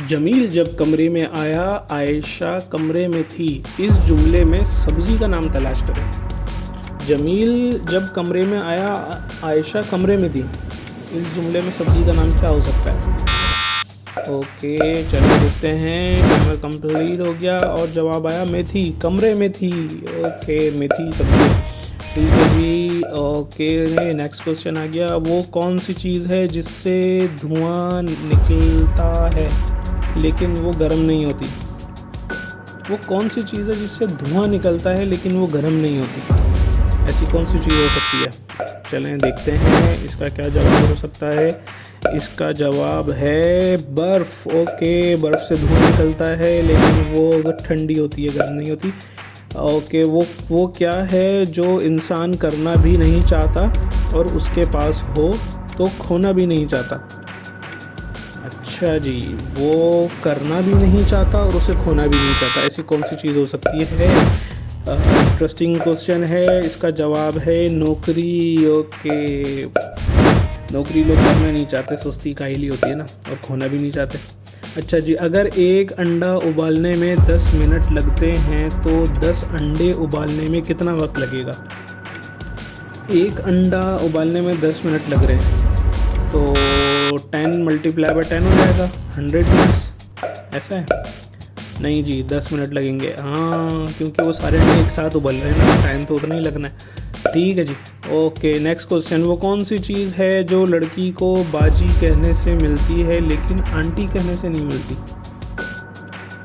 जमील जब कमरे में आया, आयशा कमरे में थी। इस जुमले में सब्ज़ी का नाम तलाश करें। जमील जब कमरे में आया, आयशा कमरे में थी। इस जुमले में सब्ज़ी का नाम क्या हो सकता है? ओके, चलो देखते हैं। ग्रामर कंप्लीट हो गया और जवाब आया मेथी, कमरे में थी। ओके, मेथी सब्ज़ी, ठीक है जी। ओके, नेक्स्ट क्वेश्चन आ गया। वो कौन सी चीज़ है जिससे धुआं निकलता है लेकिन वो गर्म नहीं होती? वो कौन सी चीज़ है जिससे धुआं निकलता है लेकिन वो गर्म नहीं होती? ऐसी कौन सी चीज़ हो सकती है? चलें देखते हैं इसका क्या जवाब हो सकता है। इसका जवाब है बर्फ़। ओके, बर्फ़ से धुआं निकलता है लेकिन वो ठंडी होती है, गर्म नहीं होती। ओके, वो क्या है जो इंसान करना भी नहीं चाहता और उसके पास हो तो खोना भी नहीं चाहता? अच्छा जी, वो करना भी नहीं चाहता और उसे खोना भी नहीं चाहता। ऐसी कौन सी चीज़ हो सकती है? इंटरेस्टिंग क्वेश्चन है। इसका जवाब है नौकरी। ओके, नौकरी लोग करना नहीं चाहते, सुस्ती काहिली होती है ना, और खोना भी नहीं चाहते। अच्छा जी, अगर एक अंडा उबालने में 10 मिनट लगते हैं तो 10 अंडे उबालने में कितना वक्त लगेगा? एक अंडा उबालने में 10 मिनट लग रहे हैं तो 10 मल्टीप्लाई बाय 10 हो जाएगा, 100 मिनट्स। ऐसा है? नहीं जी, 10 मिनट लगेंगे। हाँ, क्योंकि वो सारे अंडे एक साथ उबल रहे हैं ना, टाइम तो उतना ही लगना है। ठीक है जी। Okay, next question. वो कौन सी चीज़ है जो लड़की को बाजी कहने से मिलती है लेकिन आंटी कहने से नहीं मिलती?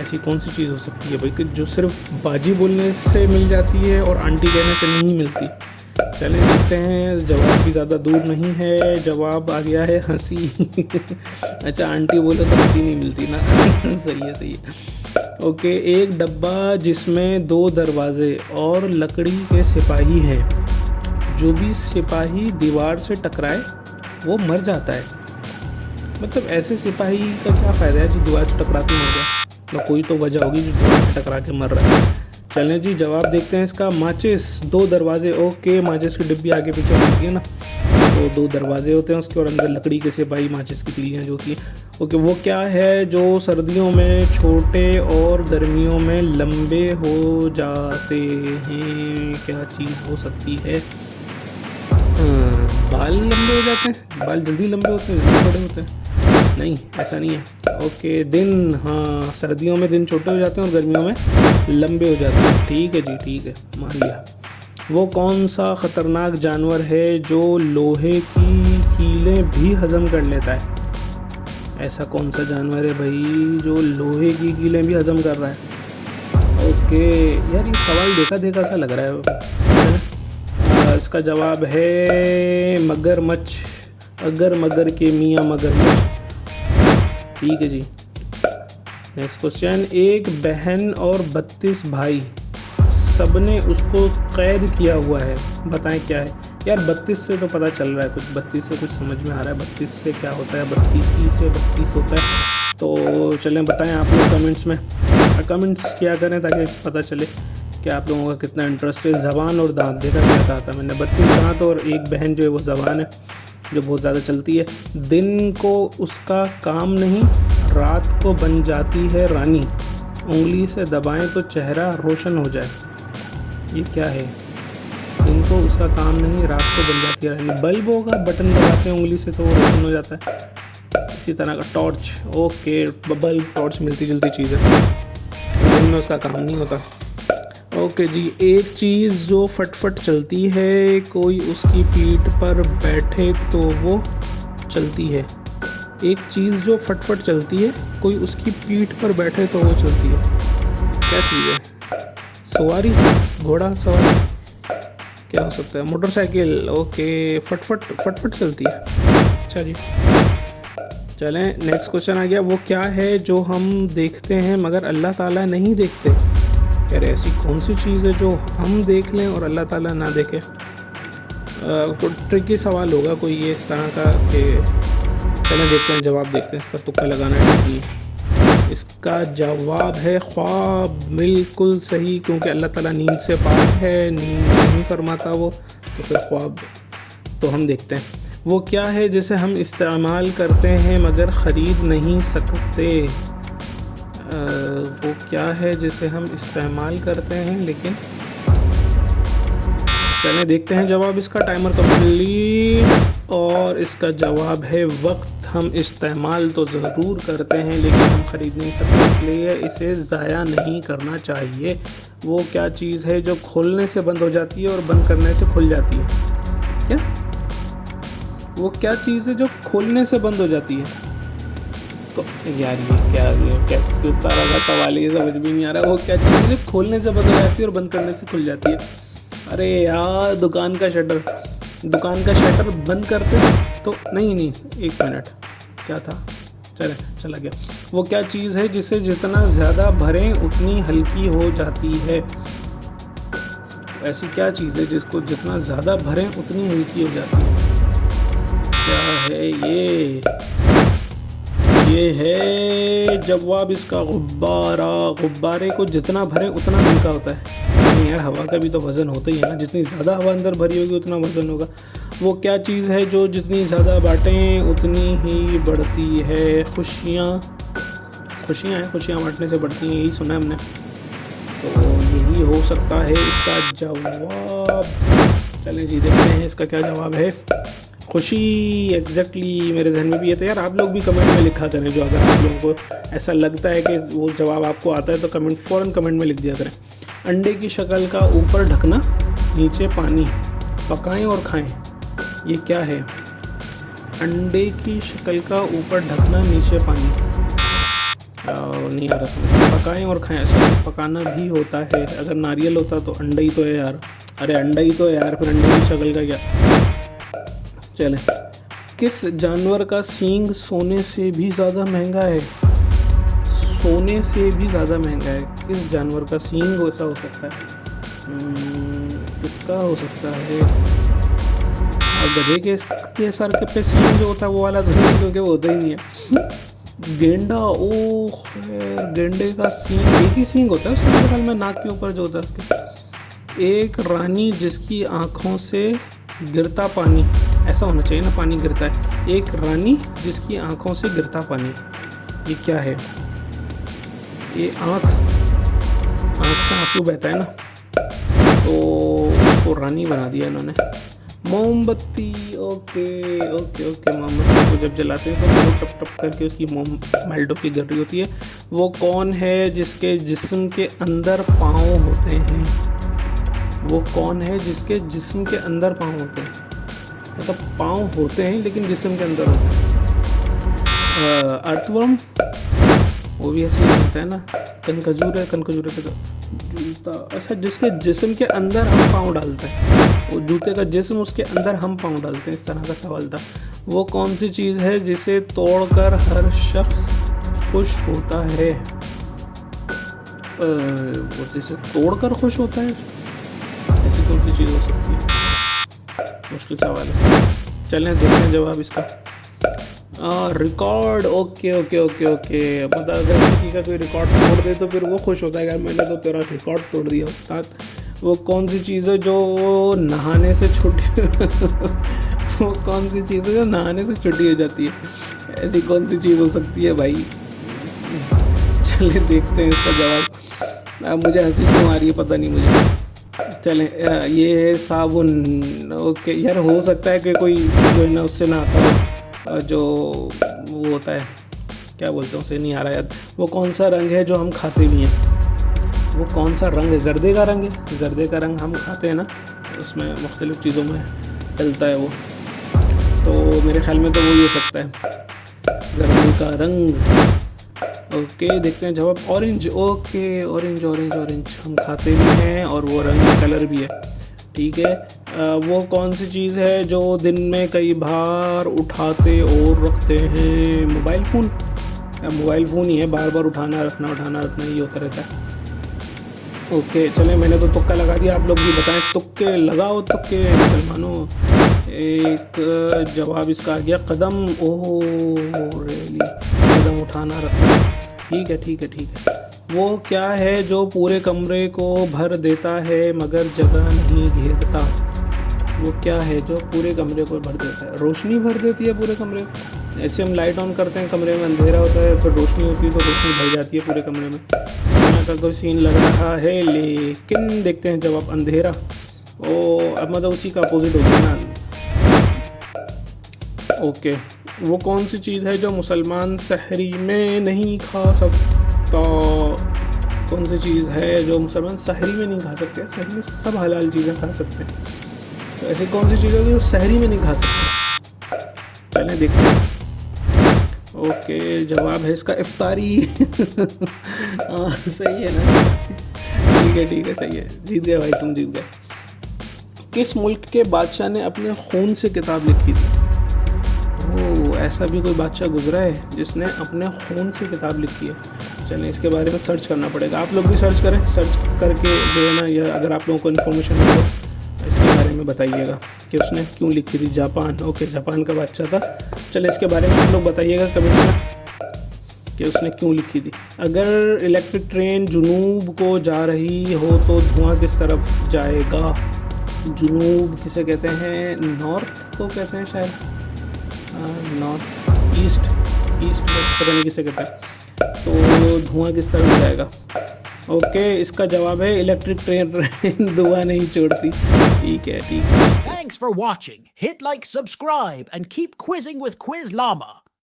ऐसी कौन सी चीज़ हो सकती है भाई कि जो सिर्फ बाजी बोलने से मिल जाती है और आंटी कहने से नहीं मिलती? चलें देखते हैं। जवाब भी ज़्यादा दूर नहीं है, जवाब आ गया है हंसी। अच्छा, आंटी बोले तो हंसी नहीं मिलती ना। सही है, सही है। ओके, एक डब्बा जिसमें 2 दरवाजे और लकड़ी के सिपाही हैं। जो भी सिपाही दीवार से टकराए वो मर जाता है। मतलब ऐसे सिपाही का क्या फ़ायदा है जो दीवार से टकरा के मर जाए? तो कोई तो वजह होगी जो दीवार से टकरा के मर रहा है। चलें जी, जवाब देखते हैं इसका। माचिस, 2 दरवाजे। ओके, माचिस की डिब्बी आगे पीछे होती है ना, तो 2 दरवाजे होते हैं उसके और अंदर लकड़ी के सिपाही माचिस की तीलियाँ जो होती हैं। ओके, वो क्या है जो सर्दियों में छोटे और गर्मियों में लंबे हो जाते हैं? क्या चीज़ हो सकती है? बाल लंबे हो जाते हैं? बाल जल्दी लंबे होते हैं, जल्दी बड़े होते हैं? नहीं, ऐसा नहीं है। ओके, दिन। हाँ, सर्दियों में दिन छोटे हो जाते हैं और गर्मियों में लंबे हो जाते हैं। ठीक है जी, ठीक है, मान लिया। वो कौन सा ख़तरनाक जानवर है जो लोहे की कीलें भी हज़म कर लेता है? ऐसा कौन सा जानवर है भाई जो लोहे की कीलें भी हज़म कर रहा है? ओके यार, ये सवाल देखा देखा सा लग रहा है। इसका जवाब है मगरमच्छ। अगर मगर के मियाँ मगरमच्छ। ठीक है जी। Next question. एक बहन और 32 भाई, सबने उसको कैद किया हुआ है, बताएं क्या है? यार 32 से तो पता चल रहा है कुछ, 32 से कुछ समझ में आ रहा है। 32 से क्या होता है? 32 से 32 होता है। तो चलें बताएं आप लोग कमेंट्स में, कमेंट्स किया करें ताकि पता चले कि आप लोगों का कितना इंटरेस्ट है। ज़बान और दांत देखा क्या कहा था मैंने? 32 दांत और एक बहन जो है वो ज़बान है जो बहुत ज़्यादा चलती है। दिन को उसका काम नहीं, रात को बन जाती है रानी, उंगली से दबाएं तो चेहरा रोशन हो जाए। ये क्या है? दिन को उसका काम नहीं, रात को बन जाती है रानी। बल्ब होगा, बटन दबाते हैं उंगली से तो वो रोशन हो जाता है। इसी तरह का टॉर्च। ओके, बल्ब टॉर्च मिलती जुलती चीज़ है, दिन में उसका काम नहीं होता। ओके जी। एक चीज़ जो फटफट चलती है, कोई उसकी पीठ पर बैठे तो वो चलती है। एक चीज़ जो फटफट चलती है, कोई उसकी पीठ पर बैठे तो वो चलती है। क्या चीज़ है? सवारी, घोड़ा सवारी, क्या हो सकता है? मोटरसाइकिल। ओके, फटफट चलती है। अच्छा जी, चलें नेक्स्ट क्वेश्चन आ गया। वो क्या है जो हम देखते हैं मगर अल्लाह ताला नहीं देखते? यार ऐसी कौन सी चीज़ है जो हम देख लें और अल्लाह ताला ना देखे? तो ट्रिकी सवाल होगा कोई ये इस तरह का कि चलें देखते हैं, जवाब देखते हैं। इसका तुक्का लगाना है। इसका जवाब है ख्वाब। बिल्कुल सही, क्योंकि अल्लाह ताला नींद से पाक है, नींद नहीं फरमाता वो, तो फिर ख्वाब तो हम देखते हैं। वो क्या है जिसे हम इस्तेमाल करते हैं मगर ख़रीद नहीं सकते? वो क्या है जिसे हम इस्तेमाल करते हैं लेकिन चलिए देखते हैं जवाब इसका। टाइमर कंप्लीट और इसका जवाब है वक्त। हम इस्तेमाल तो ज़रूर करते हैं लेकिन हम ख़रीद नहीं सकते, इसलिए इसे ज़ाया नहीं करना चाहिए। वो क्या चीज़ है जो खोलने से बंद हो जाती है और बंद करने से खुल जाती है? क्या वो क्या चीज़ है जो खोलने से बंद हो जाती है? तो यार ये किस तरह का सवाल है, ये समझ भी नहीं आ रहा। वो क्या चीज़ है जो खोलने से बंद हो जाती है और बंद करने से खुल जाती है? अरे यार दुकान का शटर बंद करते तो नहीं, एक मिनट, क्या था, चला गया। वो क्या चीज़ है जिसे जितना ज़्यादा भरें उतनी हल्की हो जाती है? ऐसी क्या चीज़ है जिसको जितना ज़्यादा भरें उतनी हल्की हो जाती है? क्या है ये है जवाब इसका गुब्बारे को जितना भरें उतना हल्का होता है। नहीं यार, हवा का भी तो वज़न होता ही है ना, जितनी ज़्यादा हवा अंदर भरी होगी उतना वज़न होगा। वो क्या चीज़ है जो जितनी ज़्यादा बांटें उतनी ही बढ़ती है? खुशियाँ बांटने से बढ़ती हैं, यही सुना है हमने। तो यही हो सकता है इसका जवाब। चलें जी देखते हैं इसका क्या जवाब है। खुशी, एग्जैक्टली मेरे जहन में भी है। तो यार आप लोग भी कमेंट में लिखा करें, जो अगर आप लोगों को ऐसा लगता है कि वो जवाब आपको आता है तो फ़ौरन कमेंट में लिख दिया करें। अंडे की शक्ल का ऊपर ढकना नीचे पानी, पकाएं और खाएं, ये क्या है? अंडे की शक्ल का ऊपर ढकना नीचे पानी, नहीं आ रहा समझ। पकाएं और खाएं, ऐसा पकाना भी होता है? अगर नारियल होता तो अंडा ही तो है यार। अरे अंडा ही तो है यार, फिर अंडे की शक्ल का क्या? चले, किस जानवर का सींग सोने से भी ज़्यादा महंगा है? सोने से भी ज़्यादा महंगा है? किस जानवर का सींग ऐसा हो सकता है? किसका हो सकता है? और गधे के सर के पे सींग जो होता है वो वाला तो नहीं, क्योंकि वो होता ही नहीं है। गेंडा, ओह गेंडे का सींग एक ही सींग होता है उसके, मेरे ख्याल में नाक के ऊपर जो होता है उसके। एक रानी जिसकी आँखों से गिरता पानी, ऐसा होना चाहिए ना, पानी गिरता है। एक रानी जिसकी आँखों से गिरता पानी, ये क्या है? ये आँख से आंसू बहता है ना, तो उसको रानी बना दिया इन्होंने। मोमबत्ती, ओके मोमबत्ती को जब जलाते हैं तो वो टप टप करके उसकी मोम मेल्ट होकर गिर रही होती है। वो कौन है जिसके जिस्म के अंदर पाँव होते हैं? वो कौन है जिसके जिस्म के अंदर पाँव होते हैं? मतलब पाँव होते हैं लेकिन जिस्म के अंदर होते हैं। अर्थवर्म, वो भी ऐसे ही होता है ना। कनखजूर के तो जूता, अच्छा जिसके जिस्म के अंदर हम पाँव डालते हैं, वो जूते का जिस्म, उसके अंदर हम पाँव डालते हैं, इस तरह का सवाल था। वो कौन सी चीज़ है जिसे तोड़कर हर शख्स खुश होता है? वो जिसे तोड़कर खुश होता है, ऐसी कौन सी चीज़ हो सकती है? मुश्किल सवाल है। चलें देखते हैं जवाब इसका। Record, okay. मतलब अगर किसी का कोई रिकॉर्ड तोड़ दे तो फिर वो खुश होता है, मैंने तो तेरा रिकॉर्ड तोड़ दिया उस्ताद। वो कौन सी चीज़ है जो नहाने से छुट्टी वो कौन सी चीज़ है जो नहाने से छुट्टी हो जाती है? ऐसी कौन सी चीज़ हो सकती है भाई? चलिए देखते हैं इसका जवाब। मुझे हंसी क्यों आ रही है पता नहीं मुझे। चलें, ये है साबुन। ओके यार, हो सकता है कि कोई जो है ना उससे नहाता हो, जो वो होता है, क्या बोलते हैं उसे, नहीं आ रहा याद। वो कौन सा रंग है जो हम खाते भी हैं? वो कौन सा रंग है? जर्दे का रंग है। जर्दे का रंग हम खाते हैं ना, उसमें मुख्तलिफ़ चीज़ों में डलता है वो, तो मेरे ख्याल में तो वही हो सकता है, जर्दे का रंग। ओके देखते हैं जवाब। ऑरेंज, ओके ऑरेंज हम खाते भी हैं और वो रंग कलर भी है, ठीक है। वो कौन सी चीज़ है जो दिन में कई बार उठाते और रखते हैं? Mobile phone. मोबाइल फ़ोन ही है, बार बार उठाना रखना ही होता रहता है। ओके चलें, मैंने तो तुक्का लगा दिया, आप लोग भी बताएं। तुक्के लगाओ, तुक्के मुसलमानों। एक जवाब इसका आ गया, कदम। ओह रियली, कदम उठाना रखना, ठीक है। वो क्या है जो पूरे कमरे को भर देता है मगर जगह नहीं घेरता? वो क्या है जो पूरे कमरे को भर देता है? रोशनी भर देती है पूरे कमरे को? ऐसे हम लाइट ऑन करते हैं, कमरे में अंधेरा होता है, फिर रोशनी होती है तो रोशनी भर जाती है पूरे कमरे में। यहाँ का कोई सीन लग रहा है, लेकिन देखते हैं जब आप अंधेरा, अब मतलब उसी का अपोजिट हो गया ना। ओके, वो कौन सी चीज़ है जो मुसलमान सहरी में नहीं खा सकता? कौन सी चीज़ है जो मुसलमान सहरी में नहीं खा सकते? सहरी में सब हलाल चीज़ें खा सकते हैं, तो ऐसी कौन सी चीज़ है जो सहरी में नहीं खा सकते? चलें देखते हैं। ओके, जवाब है इसका इफ्तारी। सही है ना? ठीक है, सही है, जीत गए भाई, तुम जीत गए। किस मुल्क के बादशाह ने अपने खून से किताब लिखी थी? ऐसा भी कोई बादशाह गुजरा है जिसने अपने खून से किताब लिखी है? चलें इसके बारे में सर्च करना पड़ेगा, आप लोग भी सर्च करें, सर्च करके जो है ना, या अगर आप लोगों को इन्फॉर्मेशन हो तो इसके बारे में बताइएगा कि उसने क्यों लिखी थी। जापान, ओके, जापान का बादशाह था। चले इसके बारे में आप लोग बताइएगा कमेंट में कि उसने क्यों लिखी थी। अगर इलेक्ट्रिक ट्रेन जुनूब को जा रही हो तो धुआं किस तरफ जाएगा? जुनूब किसे कहते हैं? नॉर्थ को कहते हैं शायद, नॉर्थ ईस्ट पता नहीं किसे कहता है। तो धुआं किस तरफ जाएगा? ओके, इसका जवाब है इलेक्ट्रिक ट्रेन धुआं नहीं छोड़ती। ठीक है। Thanks for watching. Hit like, subscribe and keep quizzing with Quiz Llama.